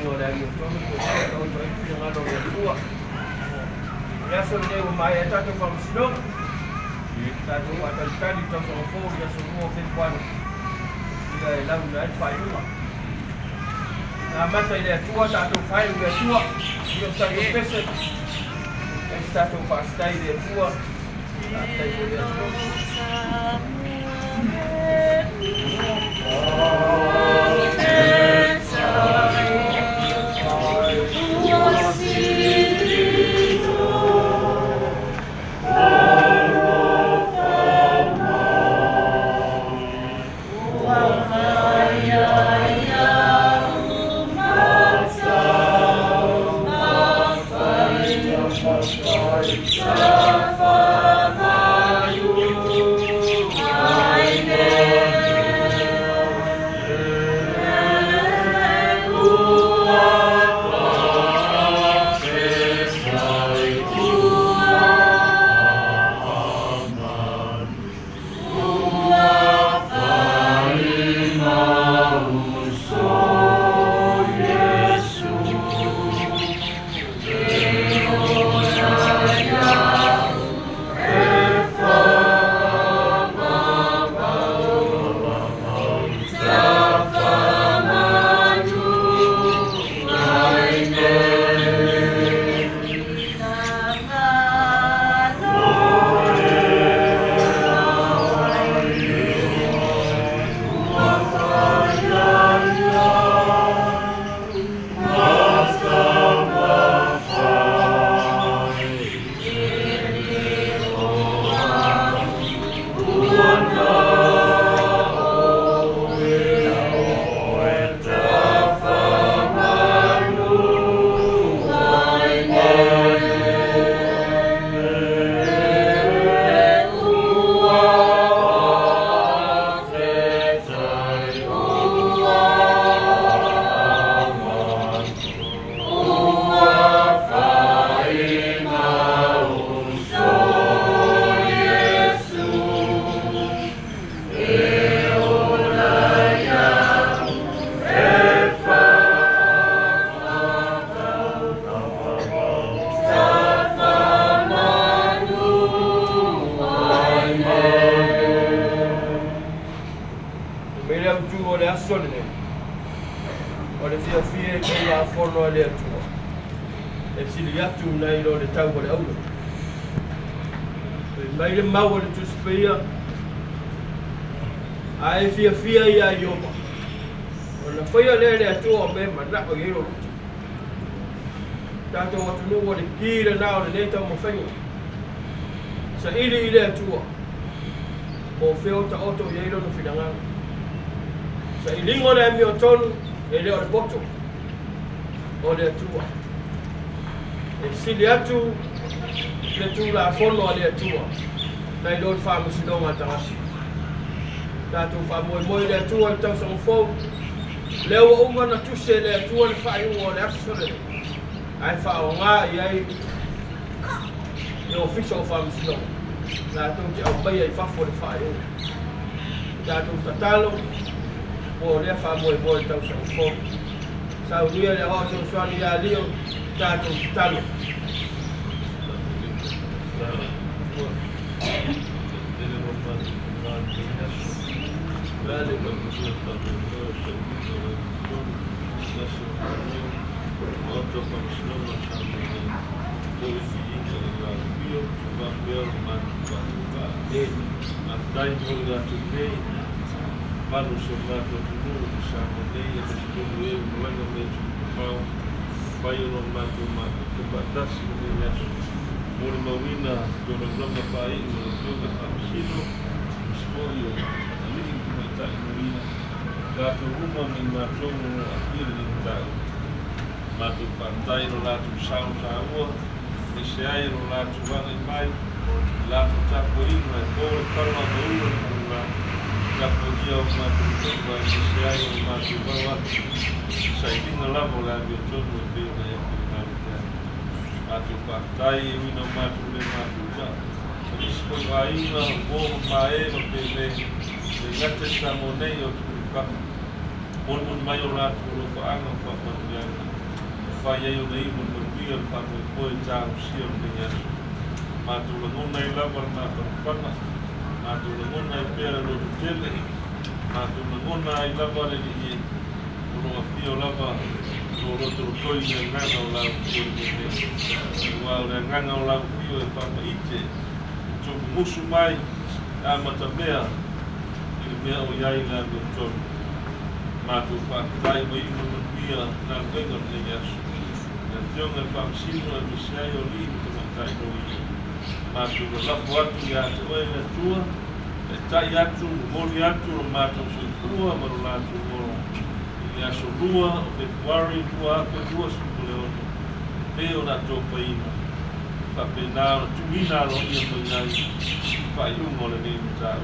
ingo le mi to ko to to ngalo le tua ya so le o mai ta to from snow ta to wa ta tani to so fo ya so mo fe kwano ya la na fa yuma na mata ile tua ta to fa ya tua io sta io pese è stato fa stai le tua stai le Mau tu spia ai fia ia yoma ona fia le tu o me ma na o yero tato o tu no le kira na o le ta mo fengo sa ile tu o feo ta auto yero no finanga sa ilingo le mi o tonu e le o boto o le tu e siliatu le tu la fono o le tu Nai lor fama sinonga tangasi. Tatu fama moi le tua tau sa fo. Leo unga na tuse le tua le fai o le asole. Ai fa o nga ai le official fama sinonga. Na tu te au bai ai fa fo le fai o. Tatu tatalo o le fa moi tau sa fo. Sa unia le ho so swani ya lio tatu talo. Mawina dono pai no jogo família escolho ali em que está Mawina gato uma min matou aquilo de tal matou pantai no lado chão chão e cheia no lado vai mai lado tá por aí mas por forma boa já podia uma pessoa cheia no lado vai saindo lá por lá de todo o dia Matu partai e não matu le matu já. Isso foi aí na boa maé no bebê. Negate samonei o tudo. mon mai o rātu o whaanga whakamanuianga. Whai ei o nei mon mia whanui koe tāu sia o nei asu. Mātou la ngona I lava nā whanwhanga. Mātou la ngona I pēra roto tele. Mātou la ngona I lava re ni e. Ono a whio lava o roto rotoi ni a nganga o lau whio ni me. Wau re nganga o lau whio e whamaite. Tōku musu mai a mata mea. I mea o iai ngā mea tonu. Mātou whakatai mai I mona mia nā wenga nei asu. Nā whionga whamasino e misiai o li te matai no I. Mātou ka lapo atu I a te oe na tua, e tai atu, mori atu, o mātou se kua, maro lātou moro. I aso rua, o Februari, rua ape, rua sukule ono. Peo na tō whaina. Whape nā o tuina ro ia mai nai, whai ungo le nei matau.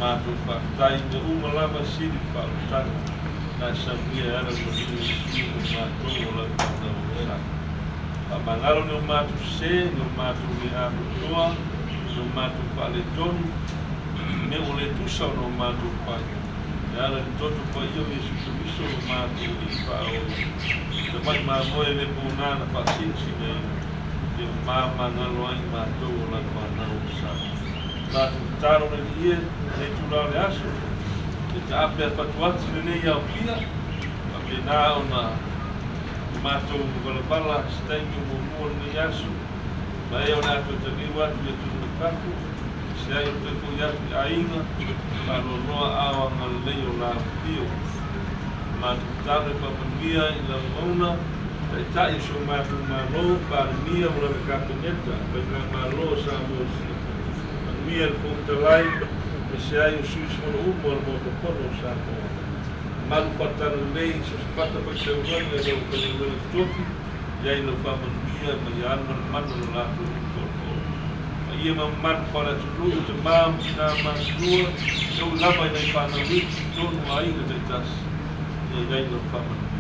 Mātou whakatai me uma lava siri whautanga, nā samia ara mo nini suru mātou o lau whanau o sa. Mangalo ni o mātou se, ni o mātou ni āpo toa, ni o mātou whale tonu, me o le tusa o mātou whai. E ala ni toto pa iyo ni sukumiso o mātou I whao. Te mai mā moe le pōnāna whasinsi nei, e o mā mangalo ai mātou o la whanau o sa. Mātou tāro ni ie, ne tūrau le aso, e te apea whatuati le nei au pia, a pe nā o nā mātou wala staingi o mua ni asu. Ma eo nā tō te niu atu I atu ni whaku, se ai o te fui atu I ainga, ma no noa awa ngā lei o nā whio. Mātou tāre whamanuia I la mauna, e tai so mātou mālo, pāre mia o la kapeneta, pai ngā mālo sa mua si. Manuia le fōtalai, me se ai o suis mono umo al moto pono sa mua. Malu patana nei, so se pata pa se uranga e o kani wele toki, iai no whamanuia, ma I ana mana no lato I tōko. Ma ia ma manu whara tulu, te māmu ki nā mātua, tau lama I nei whanau wiki, tōnu a inga te tas, iai no whamanuia.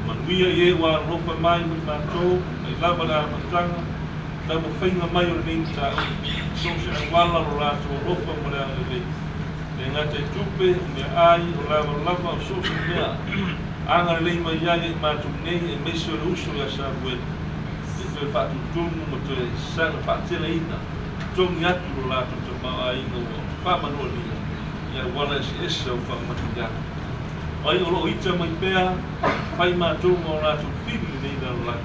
Manuia I e wā rofa mai mui mātou, mai lava nā matanga, tau mo whainga mai o nei tāu, so se a wala o lato o rofa mo rea nei. E ngā te tupe, me ai, o lava, o sosu mea. Anga lei mai iai mātou nei, e mesi o le uso ia sa wena. E tue whatu tungu, mo tue sana whatela ina. Tongi atu o lato te maa inga o whamanua nia. Ia wala esa o whamatu atu. Ai o lo ita mai pēa, whai mātou o lato whiri nei nā lai.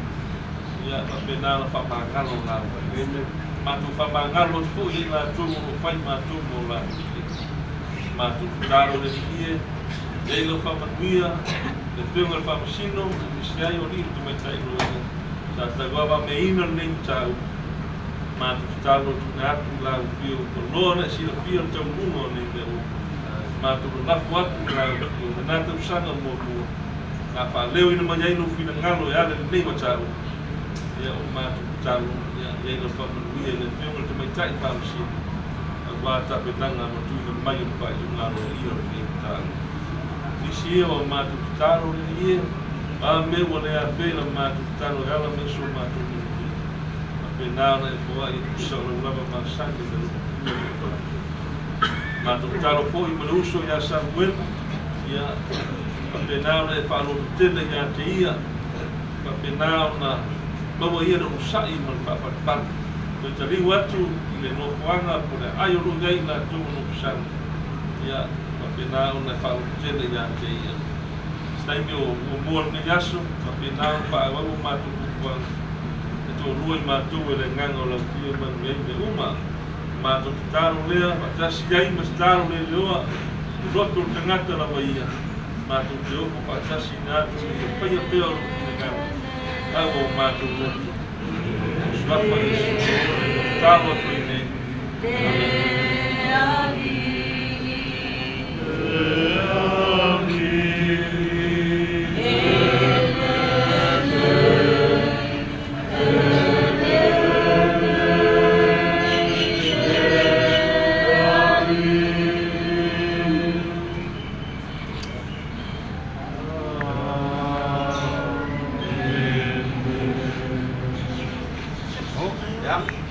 Ia penala whamangalo nā wai. Mātou whamangalo fo I nā tungu o whai mātou o lato. Mātou tāro le ie, e ilo whamanuia, le whiunga le whamasino, e siai o liru tu mai tai roa. Sa tagoawa me ina nei tau, mātou tāro tu ngā atu lau whiu, ko loa na sila whiu tau mungo nei me o. Mātou nafu atu lau whiu, na nātau sanga mō mua. Ngā whaleo ina mai aino whina ngalo e ale nei matau. Ia o mātou tāro, e ilo whamanuia, le whiunga tu mai tai whamasino. Wā tape tanga ma tūna mai o whai o ngaro I o ni tāro. Nisi e o mātou tāro ni e, a me o ne a whēra mātou tāro e ala me so mātou ni e. A pe nāna e whua I kusa o rava mā sangi me lupa. Mātou tāro fōi ma uso I a Samuel, ia a pe nāna e whālo tēne I a te ia, a pe nāna maua ia no usai ma whapatpana. Ko te riu atu I le nofuanga po le ai o rungai nā tūmu no kusanga. Ia, ma pēnā o nei whālo tēne I a te ia. Staimi o mua ni aso, ma pēnā o whaewamu mātou kukuanga. E tō rui mātou e le nganga o lau whio manu e me uma. Mātou te tāro lea, ma tasi gai mas tāro le leoa, roto o tangata la waia. Mātou te opo whaatasi nā tu I whaia pēo o le nganga. Au o mātou roto. Swafa is tālo tu I nei.